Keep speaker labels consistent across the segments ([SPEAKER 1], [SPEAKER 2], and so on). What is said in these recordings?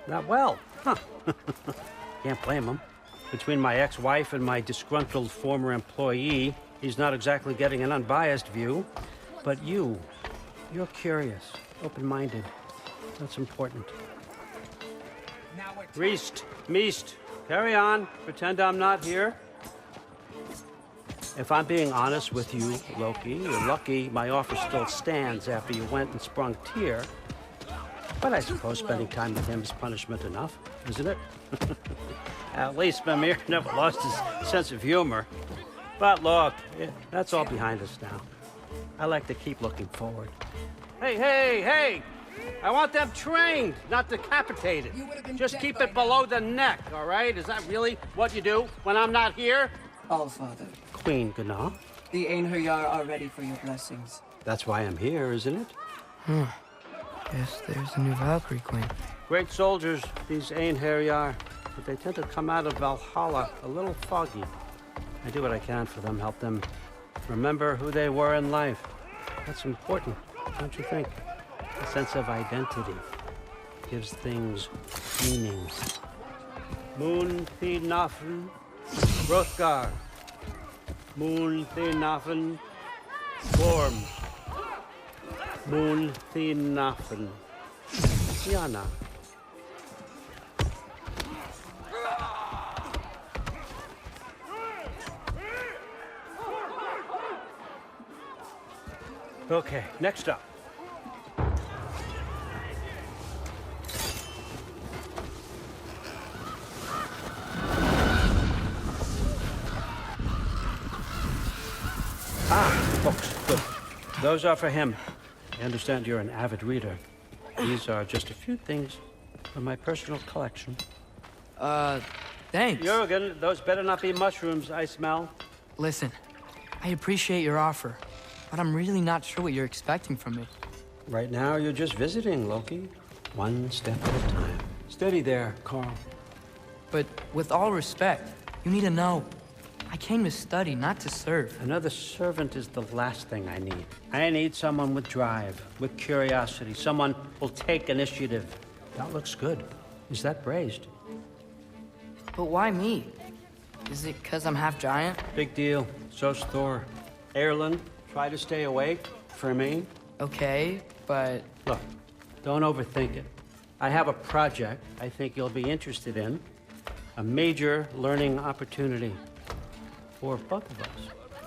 [SPEAKER 1] Not well. Huh. Can't blame him. Between my ex-wife and my disgruntled former employee, he's not exactly getting an unbiased view. But you're curious, open-minded. That's important. Reist, Meest, carry on. Pretend I'm not here. If I'm being honest with you, Loki, you're lucky my offer still stands after you went and sprung Tyr. But I suppose spending time with him is punishment enough, isn't it? At least Mimir never lost his sense of humor. But look, that's all behind us now. I like to keep looking forward. Hey! I want them trained, not decapitated. Just keep it below the neck, all right? Is that really what you do when I'm not here?
[SPEAKER 2] Allfather,
[SPEAKER 1] Queen Gná.
[SPEAKER 2] the Einherjar are ready for your blessings.
[SPEAKER 1] That's why I'm here, isn't it?
[SPEAKER 3] Yes, there's a new Valkyrie Queen.
[SPEAKER 1] Great soldiers, these Einherjar, but they tend to come out of Valhalla a little foggy. I do what I can for them, help them remember who they were in life. That's important, don't you think? A sense of identity gives things meaning. Moon Thinafen, Hrothgar. Moon Thinafen, Gorm. Moon Thinafen, Yana. Okay, next up. Books, good. Those are for him. I understand you're an avid reader. These are just a few things from my personal collection.
[SPEAKER 3] Thanks.
[SPEAKER 1] Jurgen, those better not be mushrooms I smell.
[SPEAKER 3] Listen, I appreciate your offer, but I'm really not sure what you're expecting from me.
[SPEAKER 1] Right now, you're just visiting, Loki. One step at a time. Steady there, Carl.
[SPEAKER 3] But with all respect, you need to know, I came to study, not to serve.
[SPEAKER 1] Another servant is the last thing I need. I need someone with drive, with curiosity, someone who'll take initiative. That looks good. Is that braised?
[SPEAKER 3] But why me? Is it because I'm half giant?
[SPEAKER 1] Big deal. So's Thor. Erlen, try to stay awake for me.
[SPEAKER 3] Okay, but...
[SPEAKER 1] Look, don't overthink it. I have a project I think you'll be interested in. A major learning opportunity for both of us.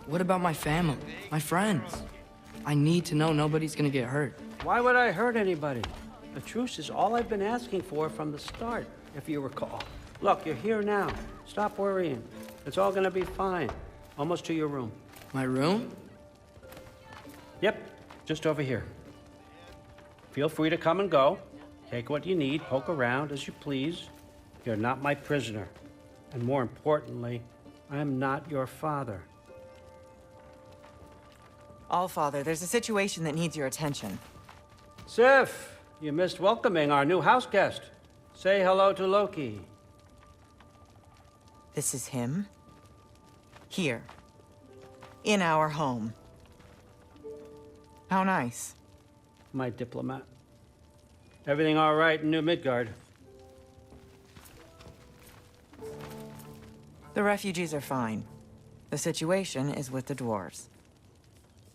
[SPEAKER 3] What about my family, my friends? I need to know nobody's gonna get hurt.
[SPEAKER 1] Why would I hurt anybody? A truce is all I've been asking for from the start, if you recall. Look, you're here now. Stop worrying. It's all gonna be fine. Almost to your room.
[SPEAKER 3] My room?
[SPEAKER 1] Yep, just over here. Feel free to come and go. Take what you need, poke around as you please. You're not my prisoner. And more importantly, I'm not your father.
[SPEAKER 4] Allfather, there's a situation that needs your attention.
[SPEAKER 1] Sif, you missed welcoming our new house guest. Say hello to Loki.
[SPEAKER 4] This is him. Here. In our home. How nice.
[SPEAKER 1] My diplomat. Everything all right in New Midgard?
[SPEAKER 4] The refugees are fine. The situation is with the dwarves.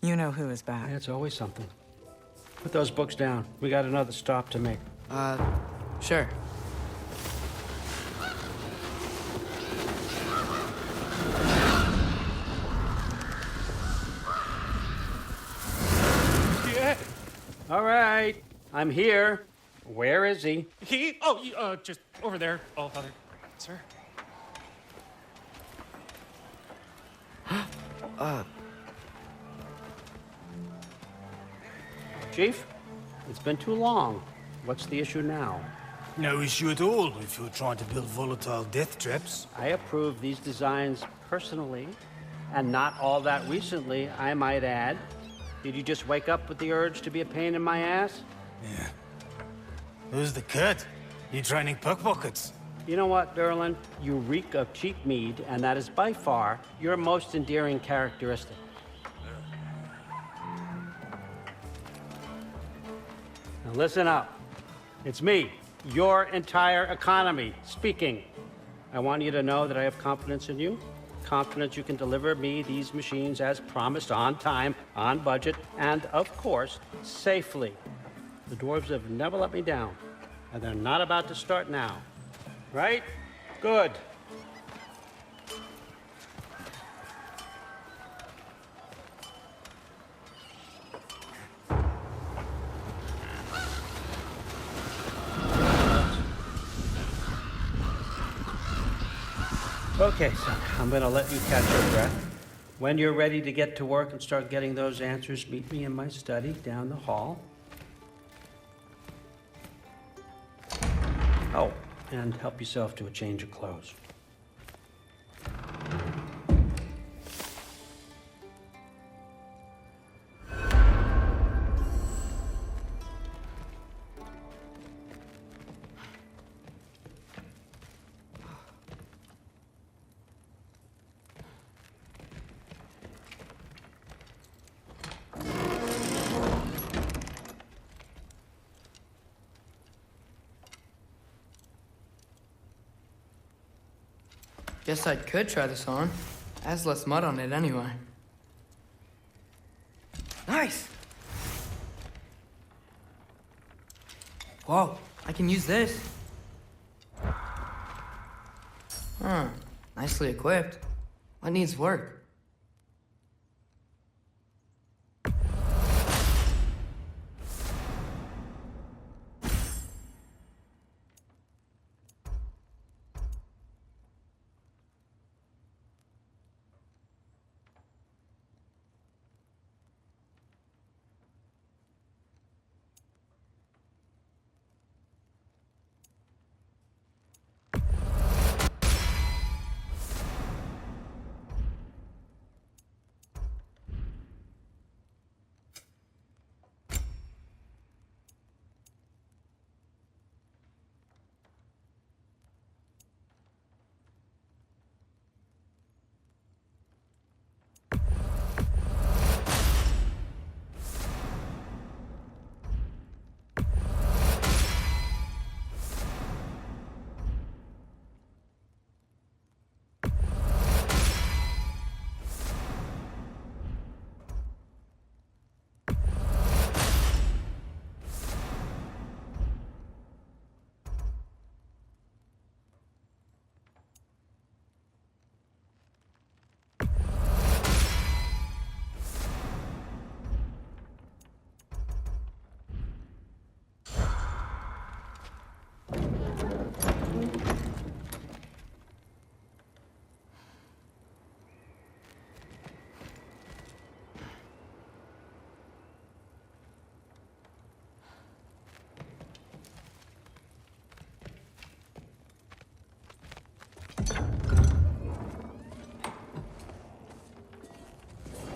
[SPEAKER 4] You know who is back.
[SPEAKER 1] Yeah, it's always something. Put those books down. We got another stop to make.
[SPEAKER 3] Sure.
[SPEAKER 1] Yeah. All right. I'm here. Where is he?
[SPEAKER 5] Just over there, Allfather. Sir?
[SPEAKER 1] Chief, it's been too long. What's the issue now?
[SPEAKER 6] No issue at all if you're trying to build volatile death traps.
[SPEAKER 1] I approve these designs personally, and not all that recently, I might add. Did you just wake up with the urge to be a pain in my ass?
[SPEAKER 6] Yeah. Who's the cut? You training pickpockets?
[SPEAKER 1] You know what, Derlin? You reek of cheap mead, and that is by far your most endearing characteristic. Now listen up. It's me, your entire economy speaking. I want you to know that I have confidence in you, confidence you can deliver me these machines as promised, on time, on budget, and of course, safely. The dwarves have never let me down, and they're not about to start now. Right? Good. Okay, son, I'm gonna let you catch your breath. When you're ready to get to work and start getting those answers, meet me in my study down the hall. Oh, and help yourself to a change of clothes.
[SPEAKER 3] Guess I could try this on. Has less mud on it anyway. Nice! Whoa, I can use this. Huh, nicely equipped. What needs work?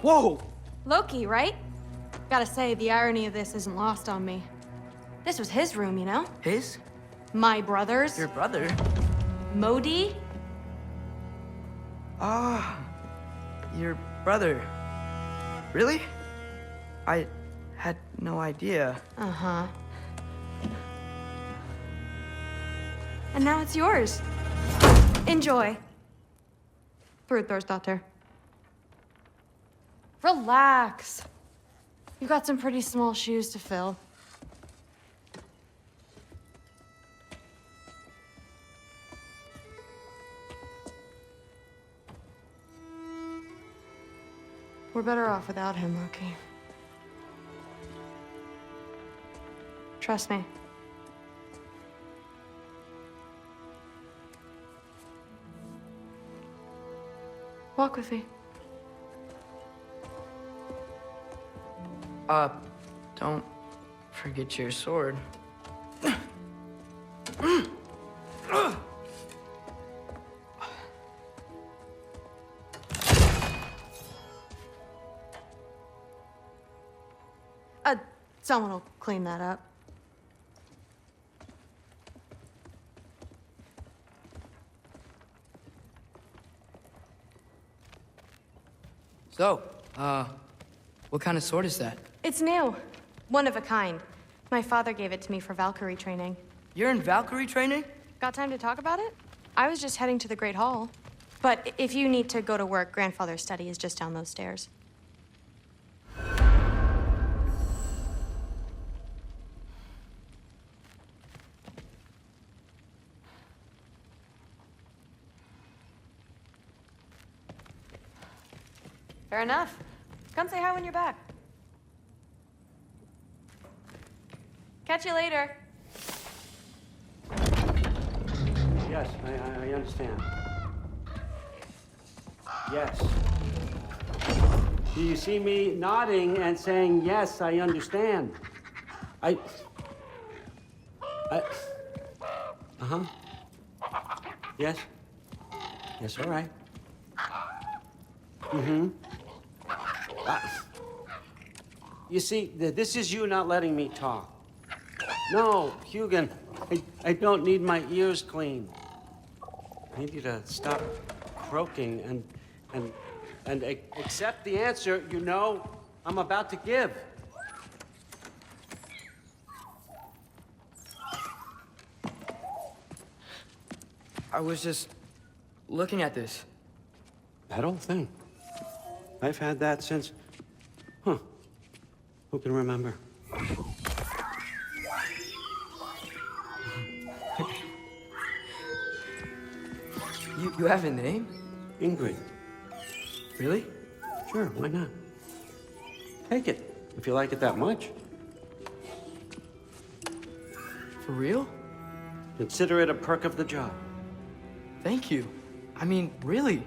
[SPEAKER 1] Whoa!
[SPEAKER 7] Loki, right? Gotta say, the irony of this isn't lost on me. This was his room, you know?
[SPEAKER 3] His?
[SPEAKER 7] My brother's.
[SPEAKER 3] Your brother?
[SPEAKER 7] Modi?
[SPEAKER 3] Ah, your brother. Really? I had no idea.
[SPEAKER 7] Uh-huh. And now it's yours. Enjoy. Daughter. Relax. You've got some pretty small shoes to fill. We're better off without him, Loki. Trust me. Walk with me.
[SPEAKER 3] Don't forget your sword.
[SPEAKER 7] Someone will clean that up.
[SPEAKER 3] So, what kind of sword is that?
[SPEAKER 7] It's new. One of a kind. My father gave it to me for Valkyrie training.
[SPEAKER 3] You're in Valkyrie training?
[SPEAKER 7] Got time to talk about it? I was just heading to the Great Hall. But if you need to go to work, Grandfather's study is just down those stairs. Fair enough. Come say hi when you're back. Catch you later.
[SPEAKER 1] Yes, I understand. Yes. Do you see me nodding and saying, yes, I understand? Uh-huh. Yes? Yes, all right. Mm-hmm. You see, this is you not letting me talk. No, Hugin, I don't need my ears cleaned. I need you to stop croaking and accept the answer you know I'm about to give.
[SPEAKER 3] I was just looking at this.
[SPEAKER 1] That old thing. I've had that since... Huh. Who can remember?
[SPEAKER 3] You have a name?
[SPEAKER 1] Ingrid.
[SPEAKER 3] Really?
[SPEAKER 1] Sure, why not? Take it, if you like it that much.
[SPEAKER 3] For real?
[SPEAKER 1] Consider it a perk of the job.
[SPEAKER 3] Thank you. I mean, really.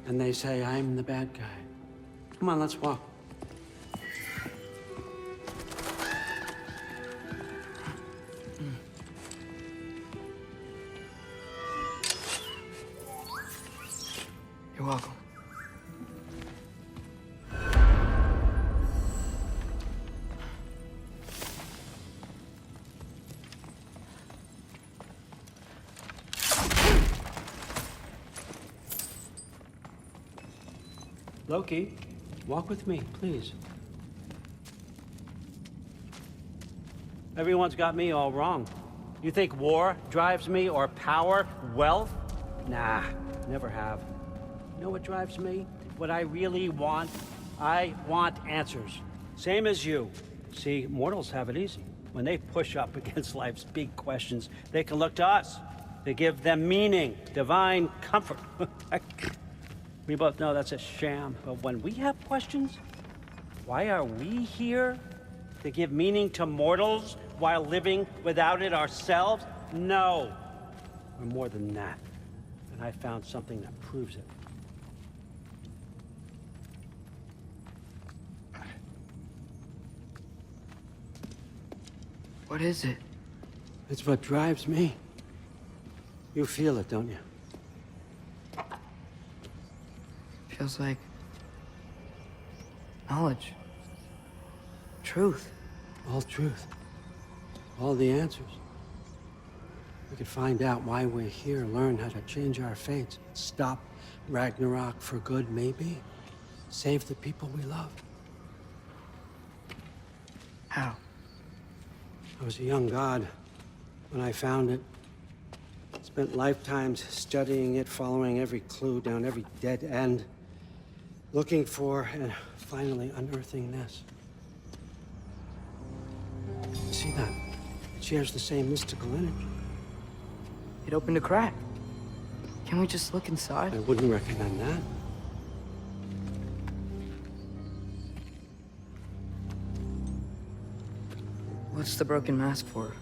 [SPEAKER 1] And they say I'm the bad guy. Come on, let's walk.
[SPEAKER 3] You're welcome.
[SPEAKER 1] Loki, walk with me, please. Everyone's got me all wrong. You think war drives me, or power, wealth? Nah, never have. You know what drives me? What I really want? I want answers. Same as you. See, mortals have it easy. When they push up against life's big questions, they can look to us. They give them meaning, divine comfort. We both know that's a sham, but when we have questions, why are we here? To give meaning to mortals while living without it ourselves? No. We're more than that. And I found something that proves it.
[SPEAKER 3] What is it?
[SPEAKER 1] It's what drives me. You feel it, don't you?
[SPEAKER 3] Feels like knowledge. Truth.
[SPEAKER 1] All truth. All the answers. We could find out why we're here, learn how to change our fates, stop Ragnarok for good, maybe. Save the people we love.
[SPEAKER 3] How?
[SPEAKER 1] I was a young god when I found it. Spent lifetimes studying it, following every clue down every dead end. Looking for and finally unearthing this. See that? It shares the same mystical energy.
[SPEAKER 3] It opened a crack. Can we just look inside?
[SPEAKER 1] I wouldn't recommend that.
[SPEAKER 3] What's the broken mask for?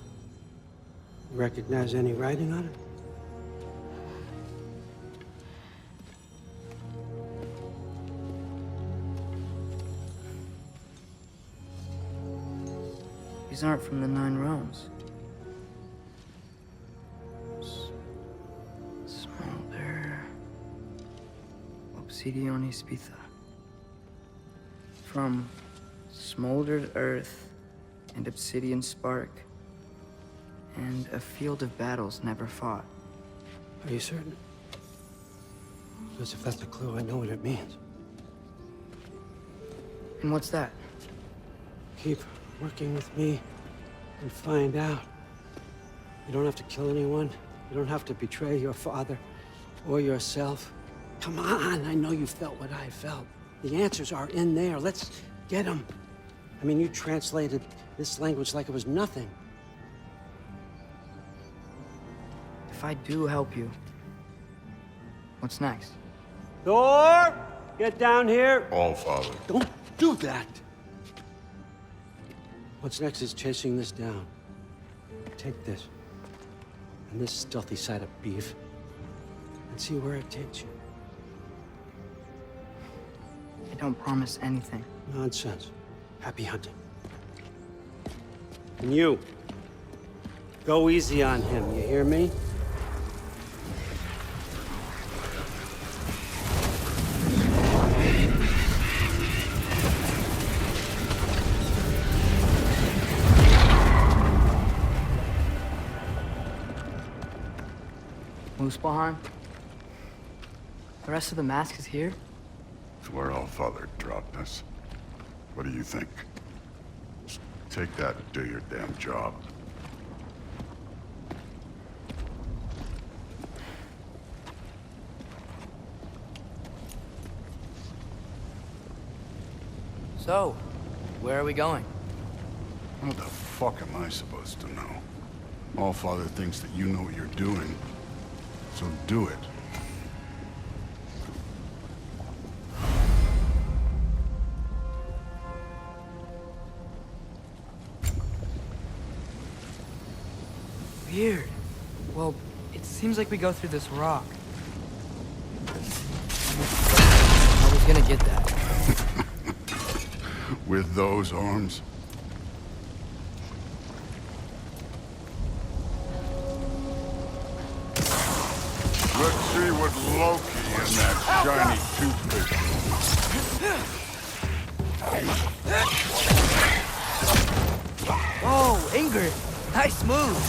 [SPEAKER 1] Recognize any writing on it?
[SPEAKER 3] These aren't from the Nine Realms. Smolder. Obsidion Ispitha. From smoldered earth and obsidian spark, and a field of battles never fought.
[SPEAKER 1] Are you certain? Because if that's a clue, I know what it means.
[SPEAKER 3] And what's that?
[SPEAKER 1] Keep working with me and find out. You don't have to kill anyone. You don't have to betray your father or yourself. Come on, I know you felt what I felt. The answers are in there. Let's get them. I mean, you translated this language like it was nothing.
[SPEAKER 3] If I do help you, what's next?
[SPEAKER 1] Thor! Get down here!
[SPEAKER 8] All Father.
[SPEAKER 1] Don't do that! What's next is chasing this down. Take this, and this stealthy side of beef, and see where it takes you.
[SPEAKER 3] I don't promise anything.
[SPEAKER 1] Nonsense. Happy hunting. And you, go easy on him, you hear me?
[SPEAKER 3] Muspelheim? The rest of the mask is here?
[SPEAKER 8] It's where All Father dropped us. What do you think? Just take that and do your damn job.
[SPEAKER 3] So, where are we going?
[SPEAKER 8] What the fuck am I supposed to know? All Father thinks that you know what you're doing, so do it.
[SPEAKER 3] Weird. Well, it seems like we go through this rock. I was gonna get that.
[SPEAKER 8] With those arms? Let's see what Loki and that shiny toothpick.
[SPEAKER 3] Whoa, Ingrid! Nice move!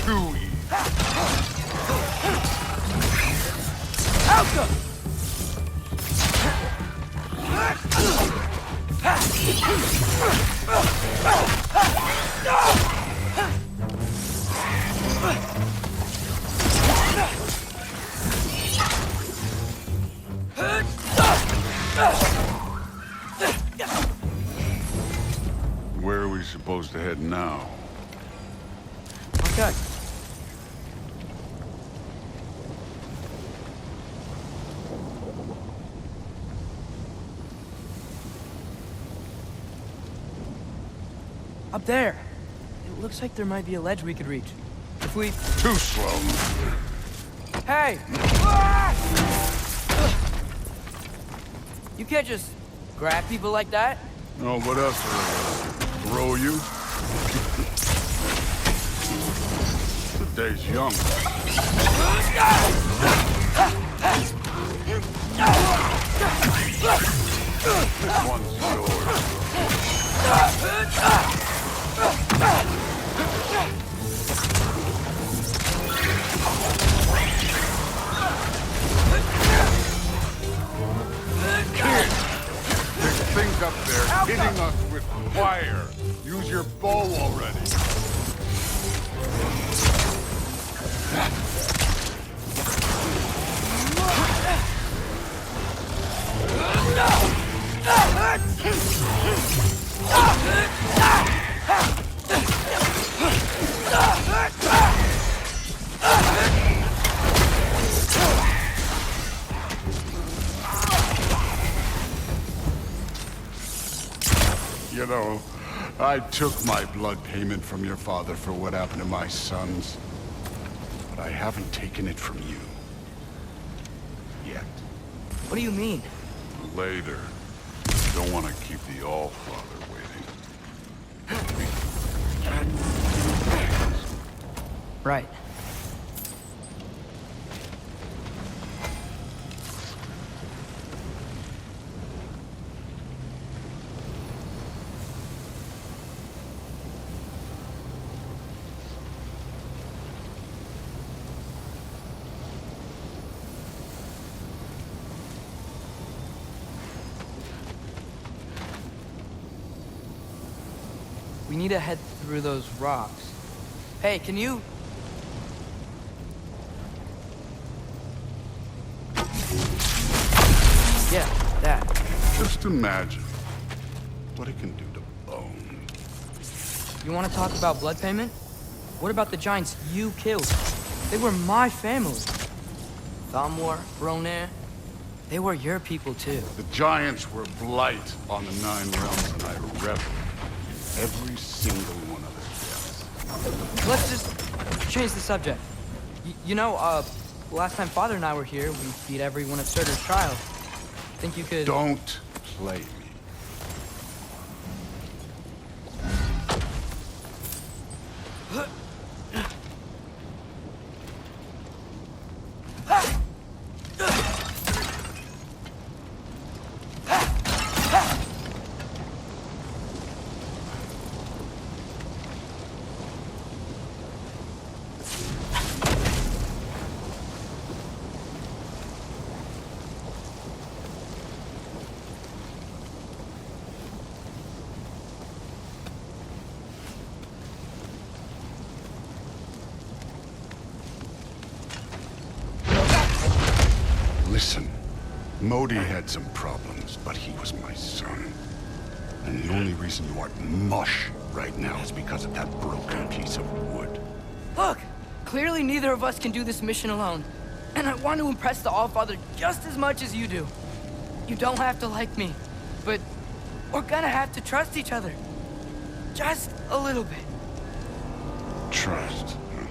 [SPEAKER 8] Too easy. Where are we supposed to head now?
[SPEAKER 3] Okay. Up there. It looks like there might be a ledge we could reach. If we...
[SPEAKER 8] Too slow.
[SPEAKER 3] Hey! You can't just grab people like that.
[SPEAKER 8] Oh, what else? Throw you? The day's young. This one's yours. There's things up there hitting us with fire. Use your bow already. You know, I took my blood payment from your father for what happened to my sons. But I haven't taken it from you. Yet.
[SPEAKER 3] What do you mean?
[SPEAKER 8] Later. Don't want to keep the All-Father waiting.
[SPEAKER 3] Right. We need to head through those rocks. Hey, can you... Yeah, that.
[SPEAKER 8] Just imagine what it can do to bone.
[SPEAKER 3] You want to talk about blood payment? What about the giants you killed? They were my family. Thamor, Bronir, they were your people too.
[SPEAKER 8] The giants were blight on the 9 realms, and I reveled in every single one of their deaths.
[SPEAKER 3] Let's just change the subject. Last time Father and I were here, we beat every one of Surtur's trials. Think you could...
[SPEAKER 8] Don't play me. Listen, Modi had some problems, but he was my son. And the only reason you aren't mush right now is because of that broken piece of wood.
[SPEAKER 3] Look! Clearly neither of us can do this mission alone. And I want to impress the Allfather just as much as you do. You don't have to like me, but we're gonna have to trust each other. Just a little bit.
[SPEAKER 8] Trust. Huh?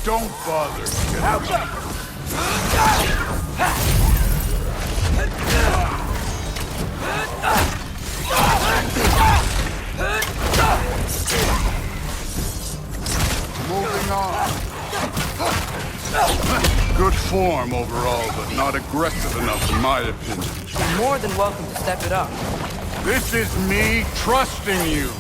[SPEAKER 8] Don't bother. Moving on. Good form overall, but not aggressive enough in my opinion.
[SPEAKER 3] You're more than welcome to step it up.
[SPEAKER 8] This is me trusting you.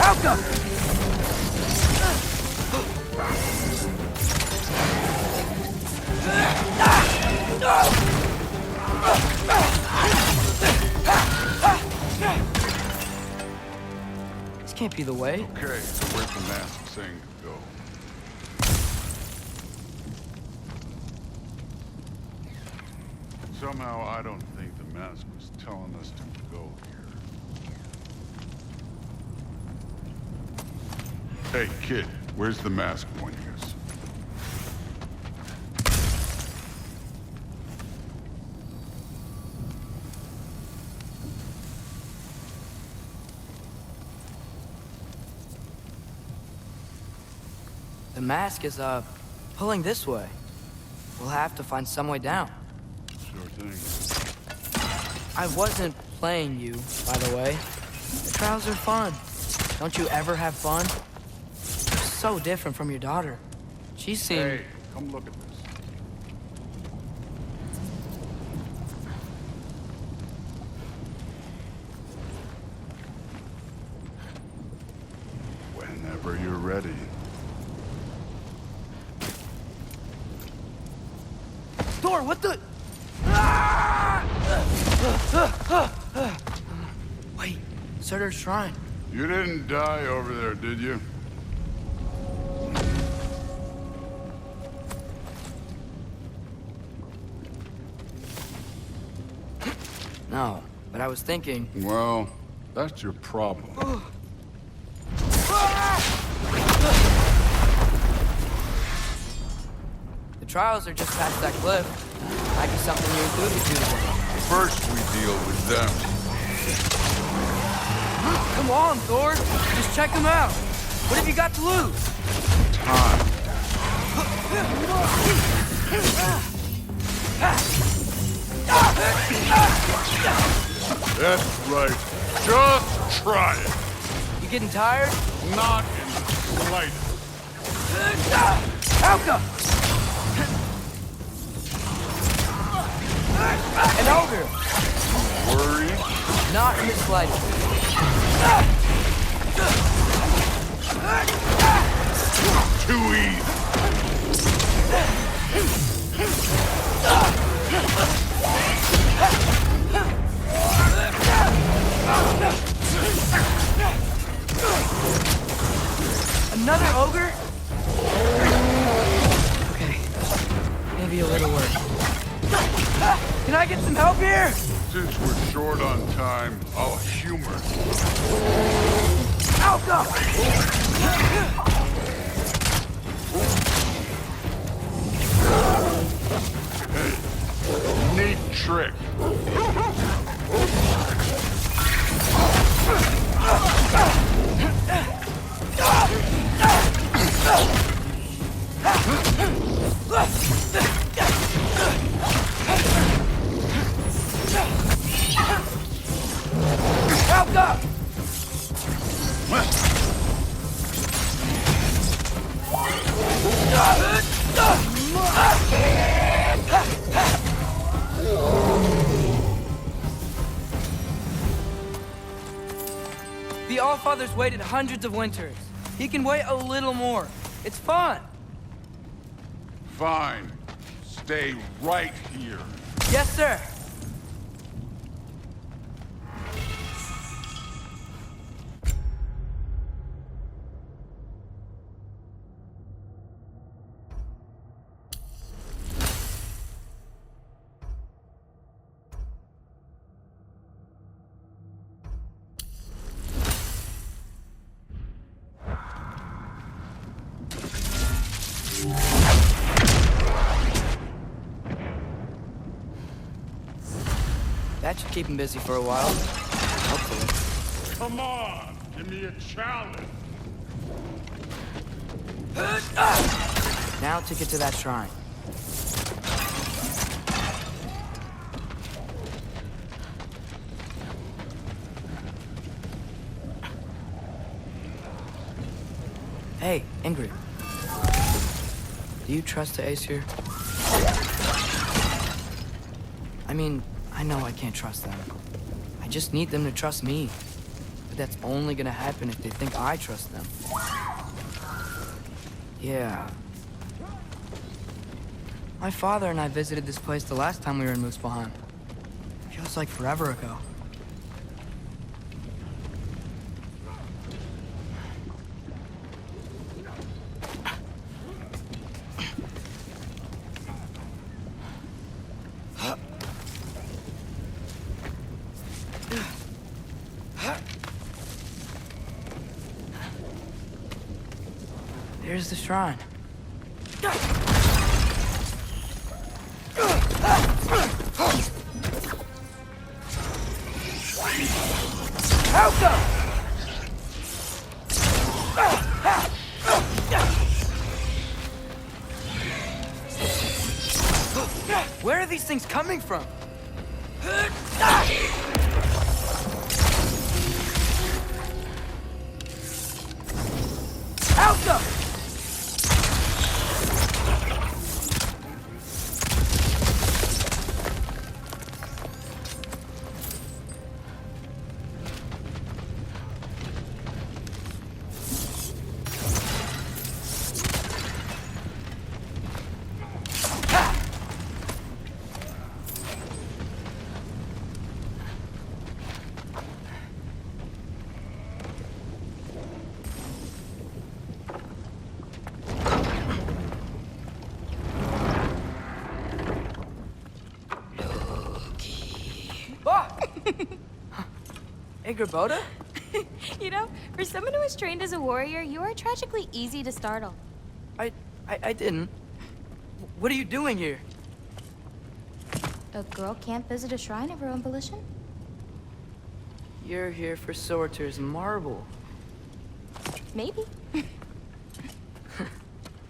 [SPEAKER 3] Outcome! This can't be the way.
[SPEAKER 8] Okay, so where's the mask saying to go? Somehow I don't think the mask was telling us to go here. Hey, kid, where's the mask pointing us?
[SPEAKER 3] The mask is, pulling this way. We'll have to find some way down.
[SPEAKER 8] Sure thing.
[SPEAKER 3] I wasn't playing you, by the way. The trials are fun. Don't you ever have fun? You're so different from your daughter. She seemed...
[SPEAKER 8] Hey, come look at this. Whenever you're ready.
[SPEAKER 3] Thor, what the... Wait, Surtur's shrine.
[SPEAKER 8] You didn't die over there, did you?
[SPEAKER 3] No, but I was thinking...
[SPEAKER 8] Well, that's your problem.
[SPEAKER 3] The trials are just past that cliff. Might be something you included to today.
[SPEAKER 8] First, we deal with them.
[SPEAKER 3] Come on, Thor. Just check them out. What have you got to lose?
[SPEAKER 8] Time. That's right. Just try it.
[SPEAKER 3] You getting tired?
[SPEAKER 8] Not in the slightest.
[SPEAKER 3] Alka! An ogre!
[SPEAKER 8] Worry
[SPEAKER 3] Not in the slightest.
[SPEAKER 8] Too easy.
[SPEAKER 3] Another ogre? Okay, maybe a little work. Can I get some help here?
[SPEAKER 8] Since we're short on time, I'll humor.
[SPEAKER 3] Alka!
[SPEAKER 8] Neat trick.
[SPEAKER 3] Alka! The Allfather's waited hundreds of winters. He can wait a little more. It's fun.
[SPEAKER 8] Fine. Stay right here.
[SPEAKER 3] Yes, sir. That should keep him busy for a while. Hopefully.
[SPEAKER 8] Come on, give me a challenge.
[SPEAKER 3] Now to get to that shrine. Hey, Ingrid. Do you trust the Ace here? I mean, I know I can't trust them. I just need them to trust me. But that's only gonna happen if they think I trust them. Yeah. My father and I visited this place the last time we were in Muspelheim. Feels like forever ago. There's the shrine. Alka! Where are these things coming from? Alka! Hey, Gerboda?
[SPEAKER 9] You know, for someone who was trained as a warrior, you are tragically easy to startle.
[SPEAKER 3] I didn't. What are you doing here?
[SPEAKER 9] A girl can't visit a shrine of her own volition?
[SPEAKER 3] You're here for Sorter's marble.
[SPEAKER 9] Maybe.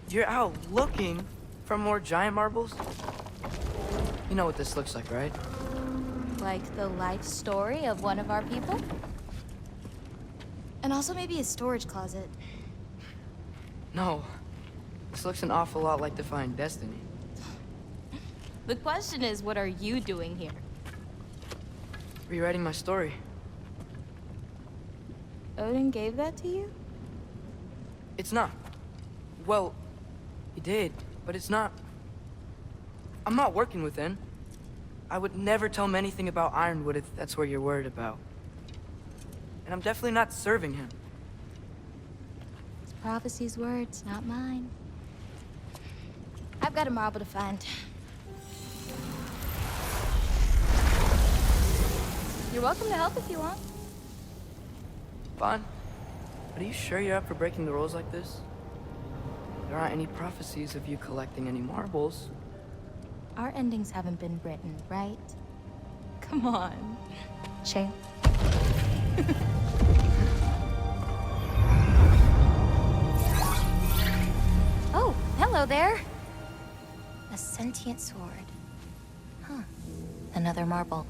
[SPEAKER 3] You're out looking for more giant marbles? You know what this looks like, right?
[SPEAKER 9] Like the life story of one of our people? And also maybe a storage closet.
[SPEAKER 3] No. This looks an awful lot like Defying Destiny.
[SPEAKER 9] The question is, what are you doing here?
[SPEAKER 3] Rewriting my story.
[SPEAKER 9] Odin gave that to you?
[SPEAKER 3] It's not. Well, he did, but it's not. I'm not working with him. I would never tell him anything about Ironwood if that's what you're worried about. And I'm definitely not serving him.
[SPEAKER 9] It's prophecy's words, not mine. I've got a marble to find. You're welcome to help if you want.
[SPEAKER 3] Fine. But are you sure you're up for breaking the rules like this? There aren't any prophecies of you collecting any marbles.
[SPEAKER 9] Our endings haven't been written, right? Come on. Shale. Oh, hello there. A sentient sword. Huh. Another marble.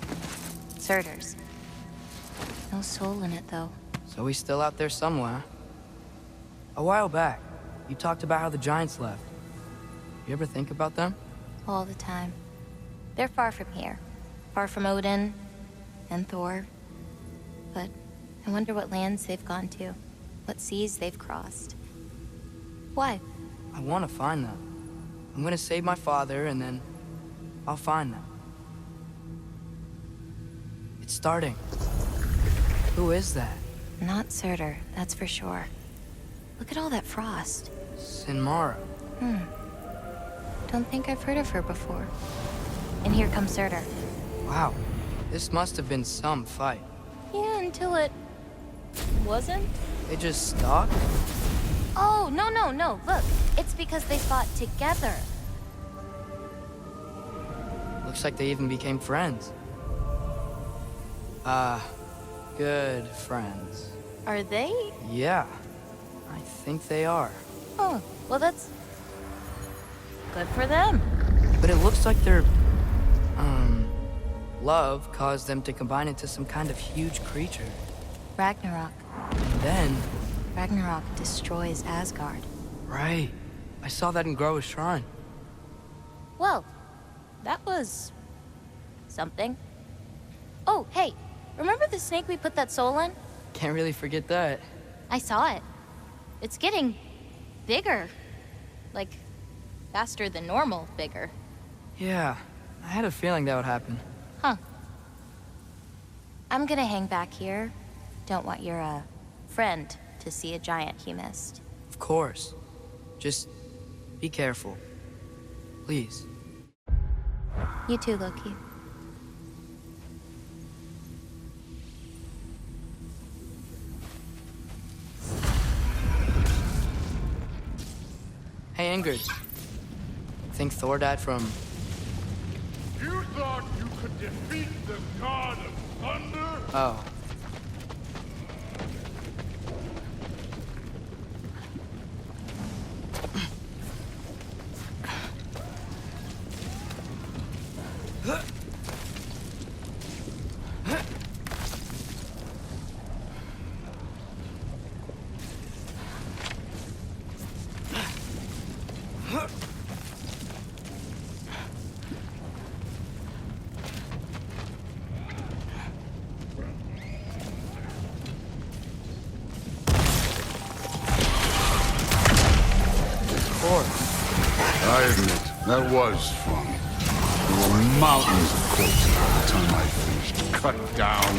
[SPEAKER 9] Surtur's. No soul in it, though.
[SPEAKER 3] So he's still out there somewhere. A while back, you talked about how the giants left. You ever think about them?
[SPEAKER 9] All the time. They're far from here. Far from Odin and Thor. But I wonder what lands they've gone to. What seas they've crossed. Why?
[SPEAKER 3] I want to find them. I'm gonna save my father, and then I'll find them. It's starting. Who is that?
[SPEAKER 9] Not Surtur, that's for sure. Look at all that frost.
[SPEAKER 3] Sinmara.
[SPEAKER 9] Don't think I've heard of her before. And here comes Surtur.
[SPEAKER 3] Wow. This must have been some fight.
[SPEAKER 9] Yeah, until it... wasn't?
[SPEAKER 3] They just stalked?
[SPEAKER 9] Oh, no. Look, it's because they fought together.
[SPEAKER 3] Looks like they even became friends. Good friends.
[SPEAKER 9] Are they?
[SPEAKER 3] Yeah, I think they are.
[SPEAKER 9] Oh, well that's... good for them.
[SPEAKER 3] But it looks like their, love caused them to combine into some kind of huge creature.
[SPEAKER 9] Ragnarok.
[SPEAKER 3] And then...
[SPEAKER 9] Ragnarok destroys Asgard.
[SPEAKER 3] Right. I saw that in Groa's shrine.
[SPEAKER 9] Well, that was... something. Oh, hey, remember the snake we put that soul in?
[SPEAKER 3] Can't really forget that.
[SPEAKER 9] I saw it. It's getting... bigger. Like, faster than normal bigger.
[SPEAKER 3] Yeah, I had a feeling that would happen.
[SPEAKER 9] Huh. I'm gonna hang back here. Don't want your, friend to see a giant he missed.
[SPEAKER 3] Of course. Just be careful. Please.
[SPEAKER 9] You too, Loki.
[SPEAKER 3] Hey, Ingrid. Think Thor died from...
[SPEAKER 8] You thought you could defeat the god of thunder?
[SPEAKER 3] Oh.
[SPEAKER 8] I admit, that was fun. There were mountains of corpses by the time I finished. Cut down.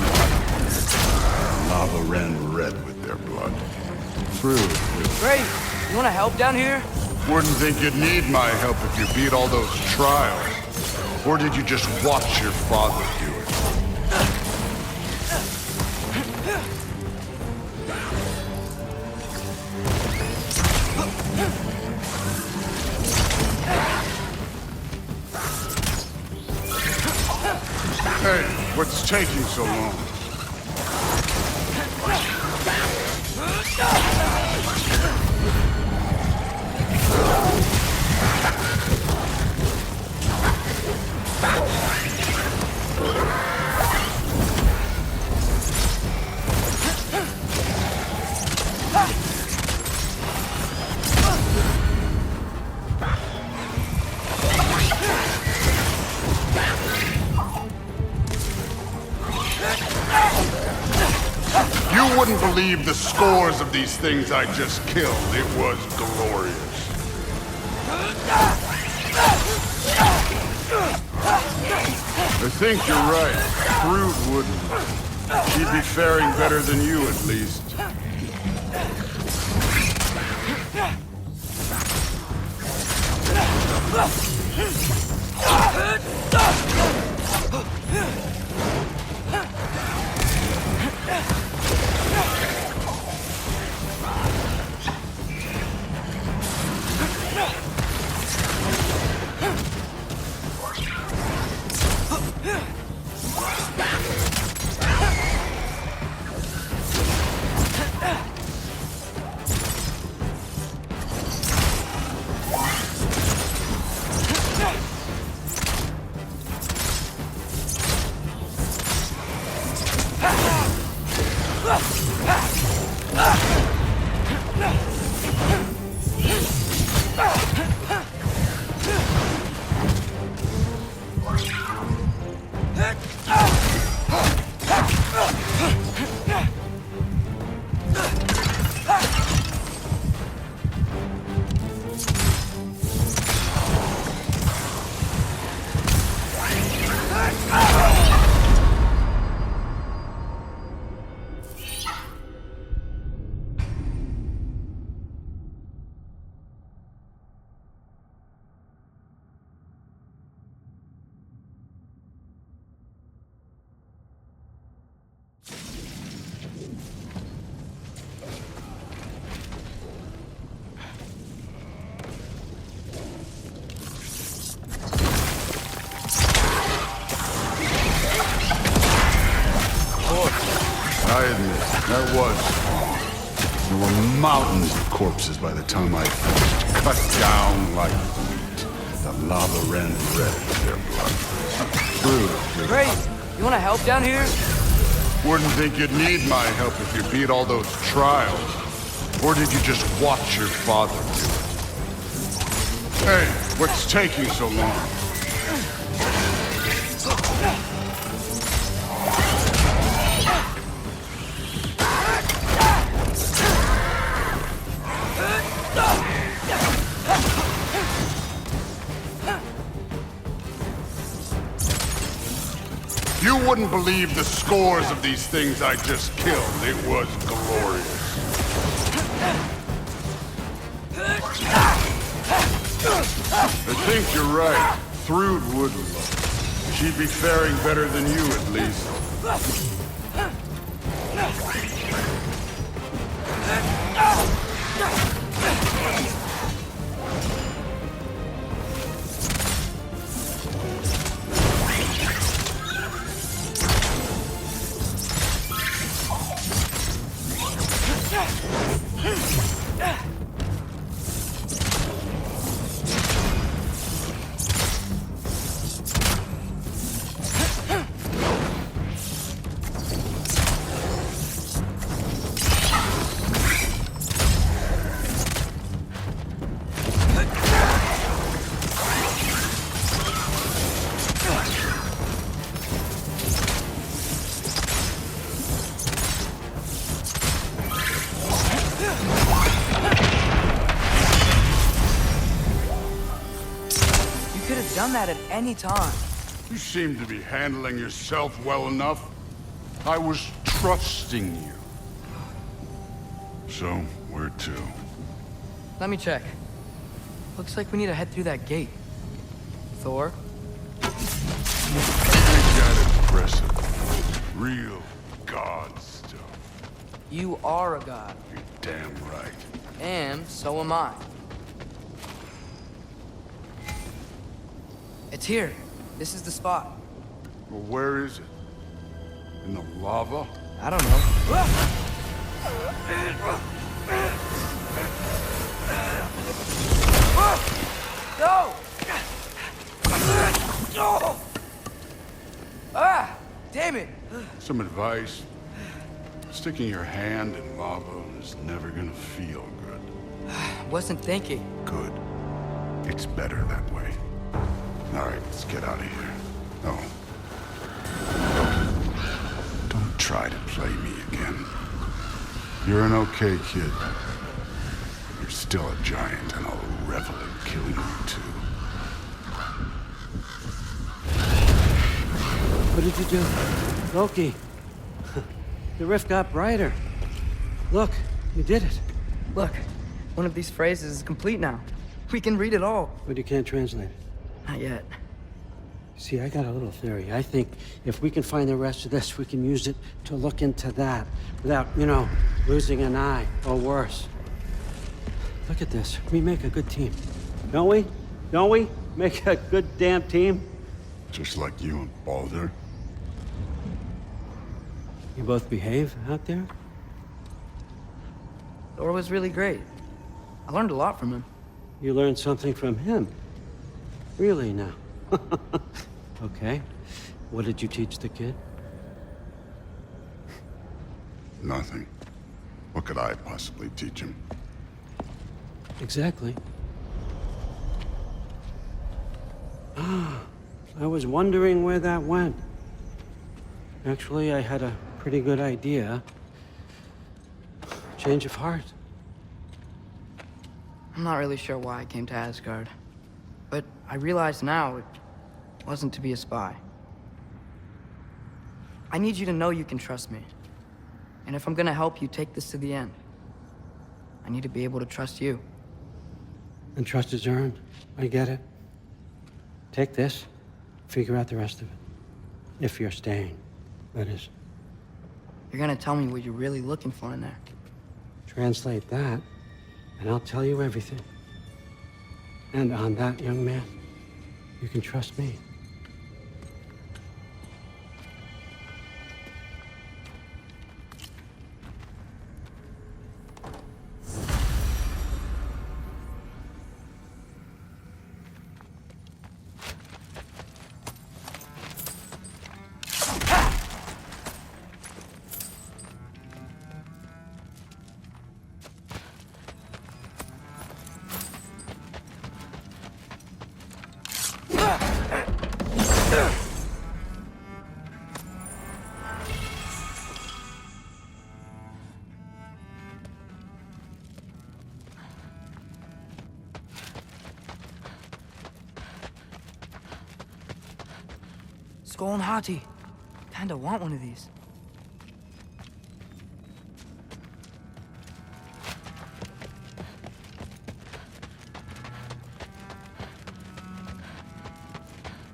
[SPEAKER 8] Lava ran red with their blood. True.
[SPEAKER 3] Great! You wanna help down here?
[SPEAKER 8] Wouldn't think you'd need my help if you beat all those trials. Or did you just watch your father do it? Hey, what's taking so long? You You wouldn't believe the scores of these things I just killed. It was glorious. I think you're right. Thrud wouldn't. She'd be faring better than you, at least. I admit, that was fun. There were mountains of corpses by the time I finished, cut down like wheat. The lava ran red in their blood. True.
[SPEAKER 3] Great. You want to help down here?
[SPEAKER 8] Wouldn't think you'd need my help if you beat all those trials. Or did you just watch your father do it? Hey, what's taking so long? You wouldn't believe the scores of these things I just killed. It was glorious. I think you're right. Thrud wouldn't. She'd be faring better than you, at least.
[SPEAKER 3] Done that at any time.
[SPEAKER 8] You seem to be handling yourself well enough. I was trusting you. So, where to?
[SPEAKER 3] Let me check. Looks like we need to head through that gate. Thor?
[SPEAKER 8] Ain't that impressive? Real god stuff.
[SPEAKER 3] You are a god.
[SPEAKER 8] You're damn right.
[SPEAKER 3] And so am I. It's here. This is the spot.
[SPEAKER 8] Well, where is it? In the lava?
[SPEAKER 3] I don't know. No! Ah! Damn it!
[SPEAKER 8] Some advice. Sticking your hand in lava is never gonna feel good.
[SPEAKER 3] Wasn't thinking.
[SPEAKER 8] Good. It's better that way. All right, let's get out of here. No. Don't try to play me again. You're an okay kid. You're still a giant, and I'll revel in killing you too.
[SPEAKER 1] What did you do? Loki. The rift got brighter. Look, you did it.
[SPEAKER 3] Look, one of these phrases is complete now. We can read it all.
[SPEAKER 1] But you can't translate it.
[SPEAKER 3] Not yet.
[SPEAKER 1] See, I got a little theory. I think if we can find the rest of this, we can use it to look into that without, losing an eye or worse. Look at this. We make a good team. Don't we? Don't we? Make a good damn team?
[SPEAKER 8] Just like you and Baldur.
[SPEAKER 1] You both behave out there?
[SPEAKER 3] Thor was really great. I learned a lot from him.
[SPEAKER 1] You learned something from him? Really now? Okay. What did you teach the kid?
[SPEAKER 8] Nothing. What could I possibly teach him?
[SPEAKER 1] Exactly. I was wondering where that went. Actually, I had a pretty good idea. Change of heart.
[SPEAKER 3] I'm not really sure why I came to Asgard. But I realize now it wasn't to be a spy. I need you to know you can trust me. And if I'm gonna help you take this to the end, I need to be able to trust you.
[SPEAKER 1] And trust is earned. I get it. Take this. Figure out the rest of it. If you're staying, that is.
[SPEAKER 3] You're gonna tell me what you're really looking for in there.
[SPEAKER 1] Translate that, and I'll tell you everything. And on that, young man, you can trust me.
[SPEAKER 3] Skull and Hati. Kinda want one of these.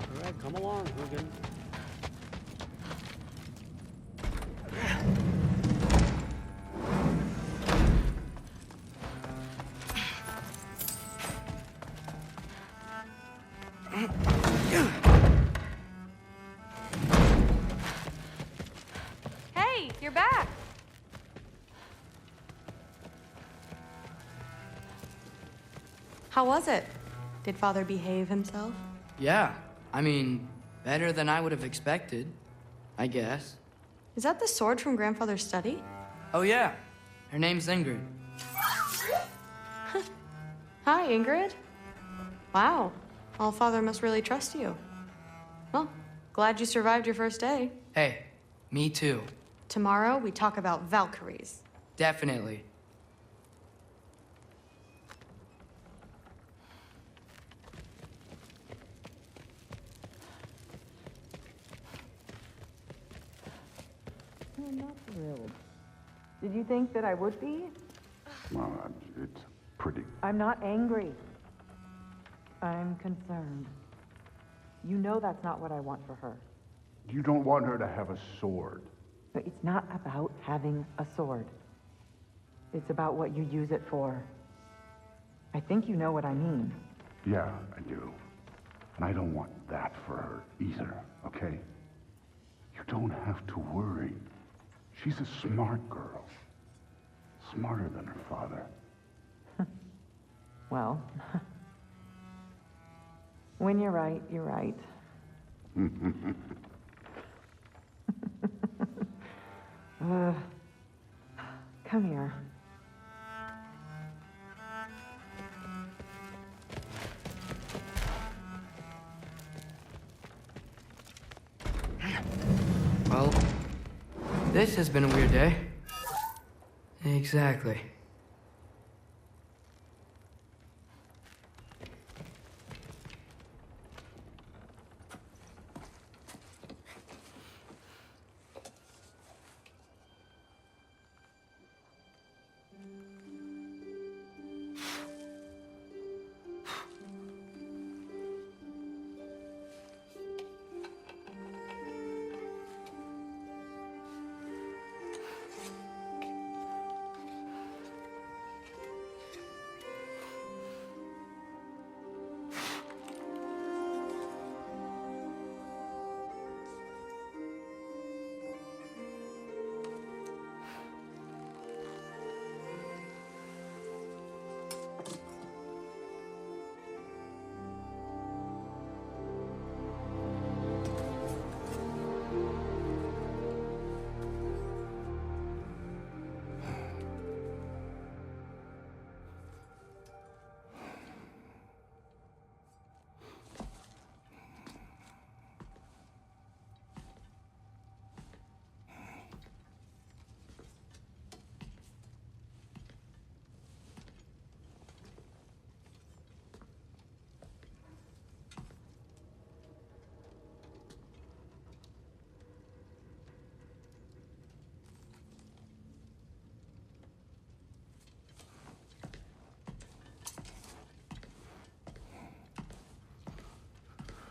[SPEAKER 1] All right, come along, Hogan.
[SPEAKER 7] Hey, you're back. How was it? Did Father behave himself?
[SPEAKER 3] Yeah, I mean, better than I would have expected, I guess.
[SPEAKER 7] Is that the sword from Grandfather's study?
[SPEAKER 3] Oh yeah, her name's Ingrid.
[SPEAKER 7] Hi, Ingrid. Wow, Allfather must really trust you. Well, glad you survived your first day.
[SPEAKER 3] Hey, me too.
[SPEAKER 7] Tomorrow, we talk about Valkyries.
[SPEAKER 3] Definitely.
[SPEAKER 4] I'm not thrilled. Did you think that I would be?
[SPEAKER 8] Well, it's pretty...
[SPEAKER 4] I'm not angry. I'm concerned. You know that's not what I want for her.
[SPEAKER 8] You don't want her to have a sword.
[SPEAKER 4] But it's not about having a sword. It's about what you use it for. I think you know what I mean.
[SPEAKER 8] Yeah, I do. And I don't want that for her either, okay? You don't have to worry. She's a smart girl. Smarter than her father.
[SPEAKER 4] Well, when you're right, you're right. Come here.
[SPEAKER 3] Well, this has been a weird day. Exactly.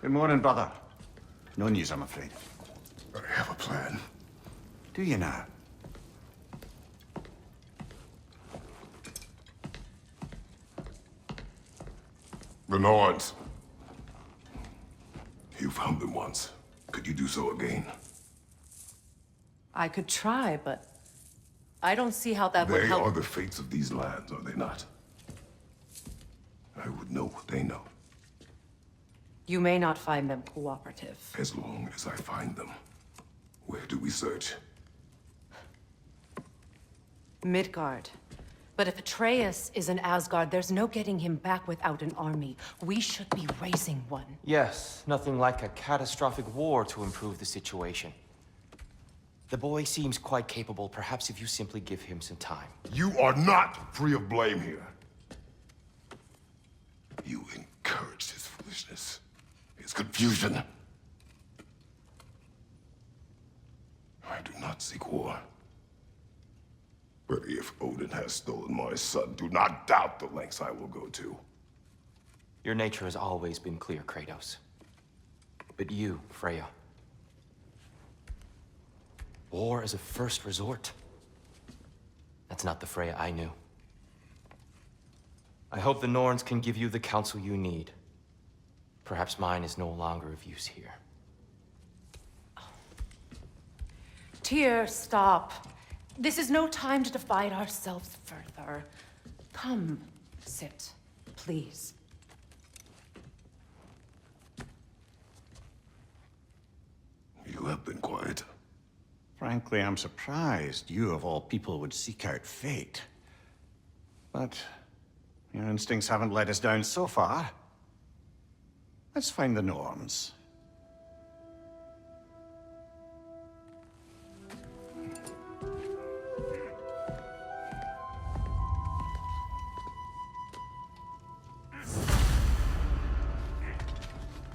[SPEAKER 10] Good morning, brother. No news, I'm afraid.
[SPEAKER 8] I have a plan.
[SPEAKER 10] Do you now?
[SPEAKER 11] The Norns. You found them once. Could you do so again?
[SPEAKER 12] I could try, but I don't see how that would help.
[SPEAKER 11] They are the fates of these lands, are they not? I would know what they know.
[SPEAKER 12] You may not find them cooperative.
[SPEAKER 11] As long as I find them. Where do we search?
[SPEAKER 12] Midgard. But if Atreus is in Asgard, there's no getting him back without an army. We should be raising one.
[SPEAKER 13] Yes, nothing like a catastrophic war to improve the situation. The boy seems quite capable. Perhaps if you simply give him some time.
[SPEAKER 11] You are not free of blame here. You encouraged his foolishness, his confusion. I do not seek war. But if Odin has stolen my son, do not doubt the lengths I will go to.
[SPEAKER 13] Your nature has always been clear, Kratos. But you, Freya. War is a first resort. That's not the Freya I knew. I hope the Norns can give you the counsel you need. Perhaps mine is no longer of use here.
[SPEAKER 12] Tyr, stop. This is no time to divide ourselves further. Come, sit, please.
[SPEAKER 11] You have been quiet.
[SPEAKER 10] Frankly, I'm surprised you, of all people, would seek out fate. But your instincts haven't let us down so far. Let's find the Norns.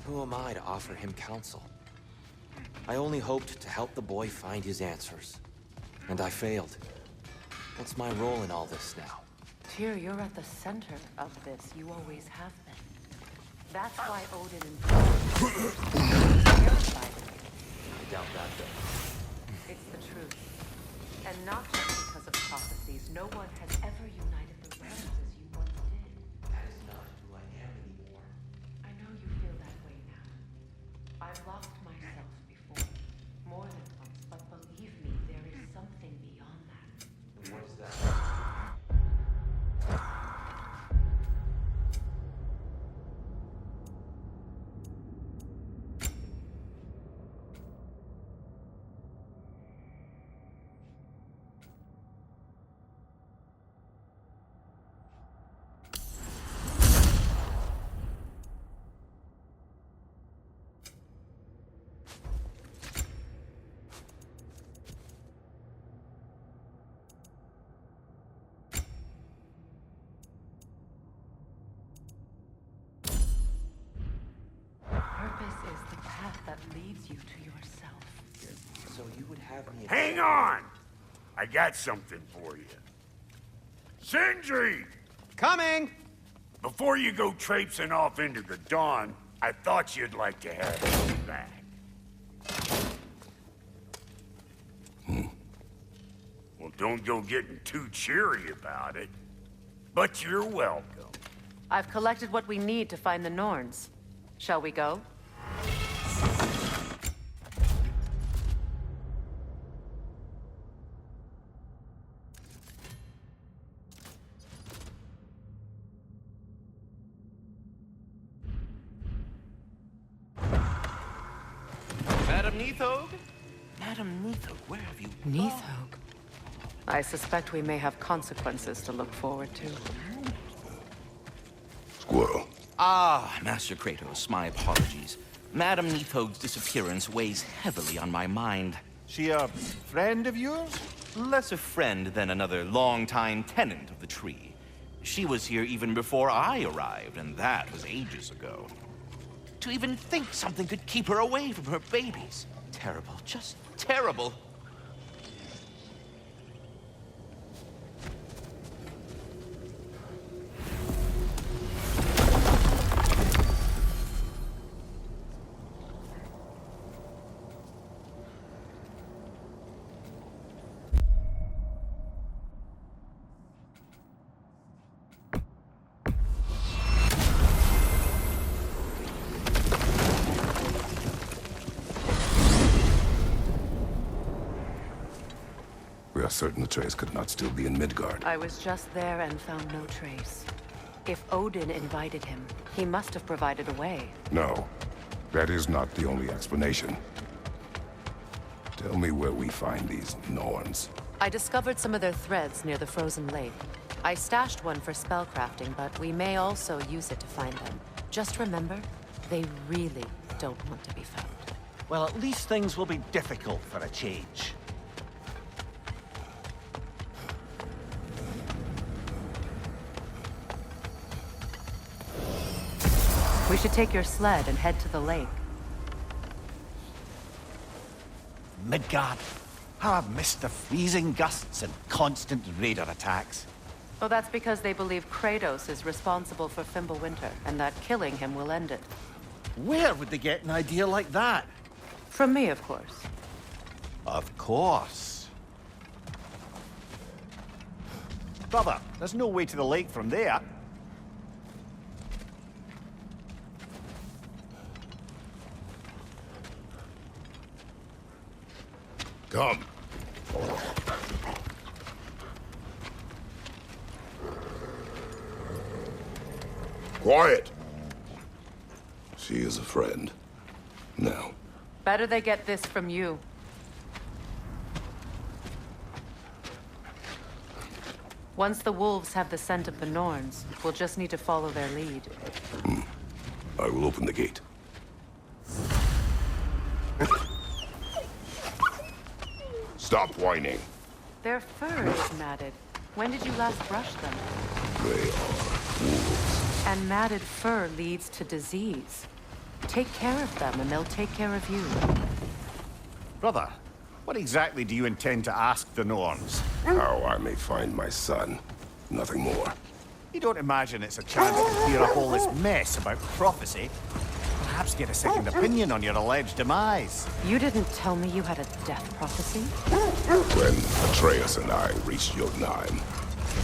[SPEAKER 13] Who am I to offer him counsel? I only hoped to help the boy find his answers. And I failed. What's my role in all this now?
[SPEAKER 12] Tyr, you're at the center of this. You always have been. That's why Odin and terrified of you.
[SPEAKER 13] I doubt that, though.
[SPEAKER 12] It's the truth. And not just because of prophecies. No one has ever united the realms as you once did.
[SPEAKER 13] That is not who I am anymore.
[SPEAKER 12] I know you feel that way now. I've lost myself before. More than once, but believe me, there is something beyond that.
[SPEAKER 13] And what is that?
[SPEAKER 12] you to yourself.
[SPEAKER 13] So you would have me...
[SPEAKER 14] Hang on! I got something for you. Sindri!
[SPEAKER 10] Coming!
[SPEAKER 14] Before you go traipsing off into the dawn, I thought you'd like to have it back. Well, don't go getting too cheery about it. But you're welcome.
[SPEAKER 12] I've collected what we need to find the Norns. Shall we go?
[SPEAKER 15] Madam Neathog? Madam Neathog, where have you gone?
[SPEAKER 12] Neathog. I suspect we may have consequences to look forward to.
[SPEAKER 11] Squirrel.
[SPEAKER 15] Ah, Master Kratos, my apologies. Madam Neathog's disappearance weighs heavily on my mind.
[SPEAKER 10] She a friend of yours?
[SPEAKER 15] Less a friend than another long-time tenant of the tree. She was here even before I arrived, and that was ages ago. To even think something could keep her away from her babies. Terrible, just terrible.
[SPEAKER 11] We are certain the trace could not still be in Midgard.
[SPEAKER 12] I was just there and found no trace. If Odin invited him, he must have provided a way.
[SPEAKER 11] No, that is not the only explanation. Tell me where we find these Norns.
[SPEAKER 12] I discovered some of their threads near the frozen lake. I stashed one for spellcrafting, but we may also use it to find them. Just remember, they really don't want to be found.
[SPEAKER 10] Well, at least things will be difficult for a change.
[SPEAKER 12] We should take your sled and head to the lake.
[SPEAKER 10] Midgard. How I've missed the freezing gusts and constant raider attacks.
[SPEAKER 12] Oh, that's because they believe Kratos is responsible for Fimbulwinter, and that killing him will end it.
[SPEAKER 10] Where would they get an idea like that?
[SPEAKER 12] From me, of course.
[SPEAKER 10] Of course. Brother, there's no way to the lake from there.
[SPEAKER 11] Come. Quiet. She is a friend. Now.
[SPEAKER 12] Better they get this from you. Once the wolves have the scent of the Norns, we'll just need to follow their lead.
[SPEAKER 11] I will open the gate. Stop whining.
[SPEAKER 12] Their fur is matted. When did you last brush them?
[SPEAKER 11] They are wolves.
[SPEAKER 12] And matted fur leads to disease. Take care of them, and they'll take care of you.
[SPEAKER 10] Brother, what exactly do you intend to ask the Norns?
[SPEAKER 11] How I may find my son. Nothing more.
[SPEAKER 10] You don't imagine it's a chance to clear up all this mess about prophecy? Perhaps get a second opinion on your alleged demise.
[SPEAKER 12] You didn't tell me you had a death prophecy?
[SPEAKER 11] When Atreus and I reached Jotunheim,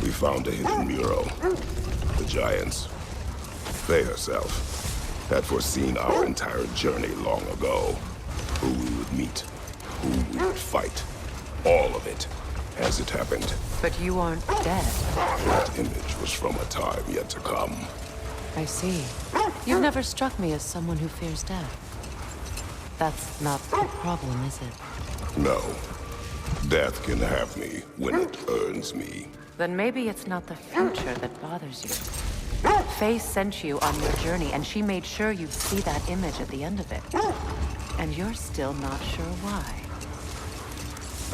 [SPEAKER 11] we found a hidden mural. The Giants, they herself, had foreseen our entire journey long ago. Who we would meet, who we would fight. All of it, as it happened.
[SPEAKER 12] But you aren't dead.
[SPEAKER 11] That image was from a time yet to come.
[SPEAKER 12] I see. You've never struck me as someone who fears death. That's not the problem, is it?
[SPEAKER 11] No. Death can have me when it earns me.
[SPEAKER 12] Then maybe it's not the future that bothers you. Faye sent you on your journey, and she made sure you'd see that image at the end of it. And you're still not sure why.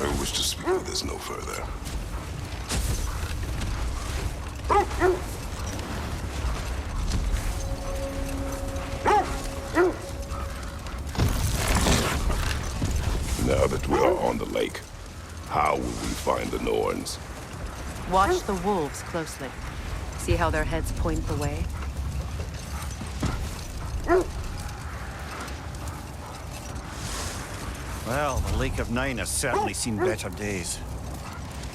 [SPEAKER 11] I wish to speak of this no further. Now that we are on the lake, how will we find the Norns?
[SPEAKER 12] Watch the wolves closely. See how their heads point the way?
[SPEAKER 10] Well, the Lake of Nine has certainly seen better days.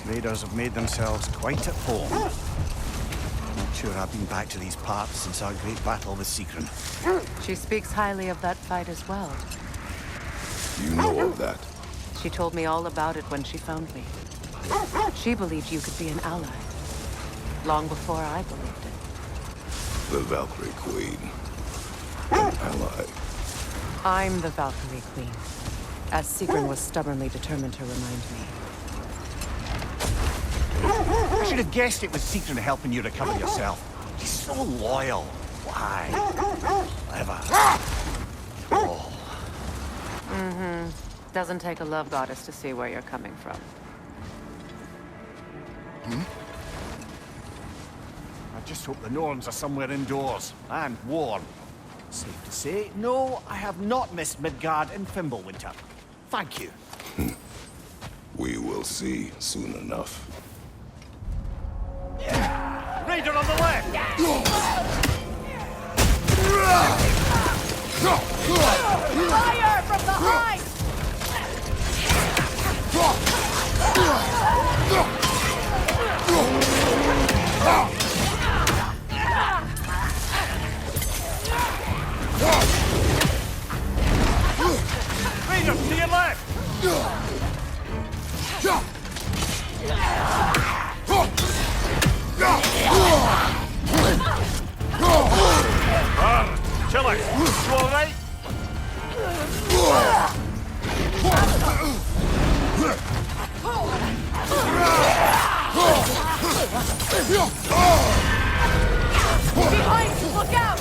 [SPEAKER 10] Raiders have made themselves quite at home. Not sure I've been back to these parts since our great battle with Seekrin.
[SPEAKER 12] She speaks highly of that fight as well.
[SPEAKER 11] You know of that?
[SPEAKER 12] She told me all about it when she found me. She believed you could be an ally. Long before I believed it.
[SPEAKER 11] The Valkyrie Queen. An ally.
[SPEAKER 12] I'm the Valkyrie Queen, as Seekrin was stubbornly determined to remind me.
[SPEAKER 10] I should have guessed it was Seekrin helping you recover yourself. She's so loyal. Why? Clever. Oh.
[SPEAKER 12] Mm-hmm. Doesn't take a love goddess to see where you're coming from.
[SPEAKER 10] I just hope the Norns are somewhere indoors, and warm. Safe to say, no, I have not missed Midgard and Fimbulwinter. Thank you.
[SPEAKER 11] We will see soon enough.
[SPEAKER 10] Raider on the left!
[SPEAKER 16] Fire from behind!
[SPEAKER 10] Raider, to your left! Killer, you all right?
[SPEAKER 16] Behind you, look out!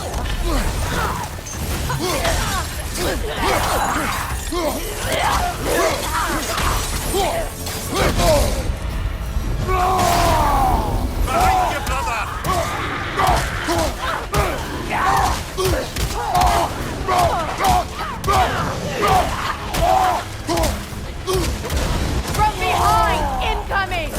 [SPEAKER 10] Behind you, brother!
[SPEAKER 16] From behind! Incoming!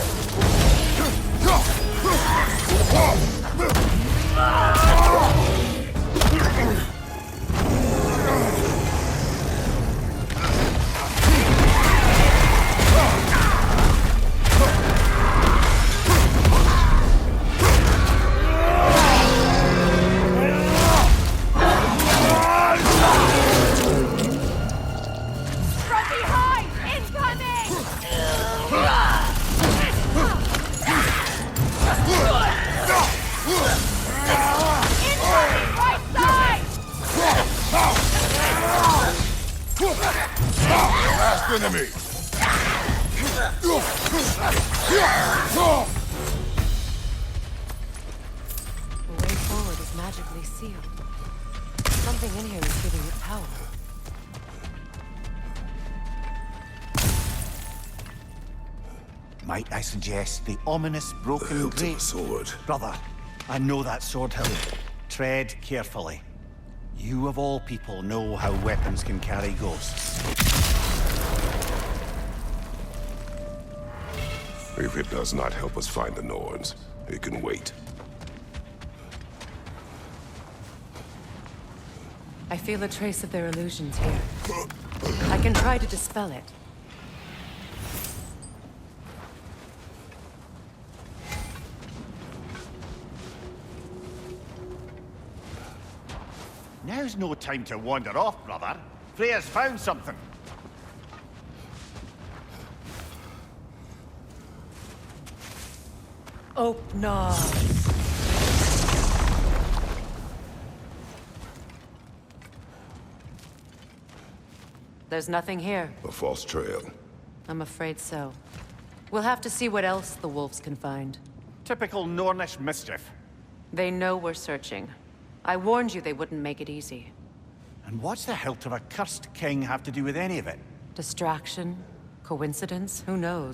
[SPEAKER 16] From behind! Incoming! Incoming! Right side!
[SPEAKER 11] Last enemy!
[SPEAKER 12] The way forward is magically sealed. Something in here is giving it power.
[SPEAKER 10] Might I suggest the ominous broken great
[SPEAKER 11] sword?
[SPEAKER 10] Brother, I know that sword hilt. Tread carefully. You of all people know how weapons can carry ghosts.
[SPEAKER 11] If it does not help us find the Norns, it can wait.
[SPEAKER 12] I feel a trace of their illusions here. I can try to dispel it.
[SPEAKER 10] Now's no time to wander off, brother. Freya's found something.
[SPEAKER 12] Open. There's nothing here.
[SPEAKER 11] A false trail.
[SPEAKER 12] I'm afraid so. We'll have to see what else the wolves can find.
[SPEAKER 10] Typical Nornish mischief.
[SPEAKER 12] They know we're searching. I warned you they wouldn't make it easy.
[SPEAKER 10] And what's the hilt of a cursed king have to do with any of it?
[SPEAKER 12] Distraction? Coincidence? Who knows?